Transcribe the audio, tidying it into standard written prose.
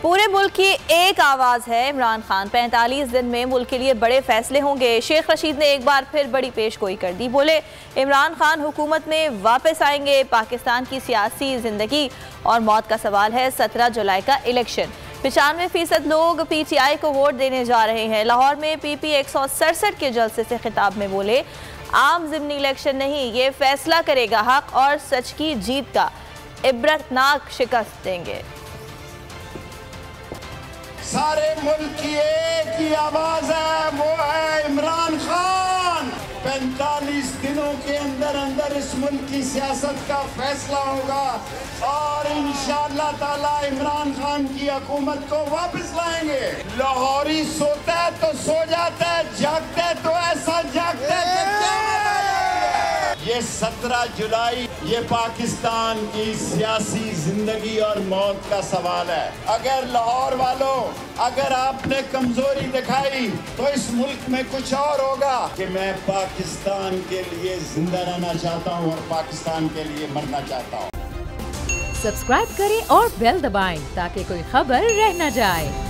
पूरे मुल्क की एक आवाज़ है इमरान खान। 45 दिन में मुल्क के लिए बड़े फैसले होंगे। शेख रशीद ने एक बार फिर बड़ी पेशगोई कर दी। बोले इमरान खान हुकूमत में वापस आएंगे। पाकिस्तान की सियासी जिंदगी और मौत का सवाल है 17 जुलाई का इलेक्शन। 95% लोग PTI को वोट देने जा रहे हैं। लाहौर में PP 167 के जलसे से खिताब में बोले आम ज़िमनी इलेक्शन नहीं, ये फैसला करेगा हक और सच की जीत का। इबरतनाक शिकस्त देंगे। सारे मुल्क की एक ही आवाज है, वो है इमरान खान। 45 दिनों के अंदर अंदर इस मुल्क की सियासत का फैसला होगा और इंशाअल्लाह ताला इमरान खान की हुकूमत को वापस लाएंगे। लाहौरी सोता है तो सो जाता है, जागता है तो ऐसा जागता है कि ये 17 जुलाई ये पाकिस्तान की सियासी जिंदगी और मौत का सवाल है। अगर लाहौर वालों अगर आपने कमजोरी दिखाई तो इस मुल्क में कुछ और होगा कि मैं पाकिस्तान के लिए जिंदा रहना चाहता हूं और पाकिस्तान के लिए मरना चाहता हूं। सब्सक्राइब करें और बेल दबाएं ताकि कोई खबर रह न जाए।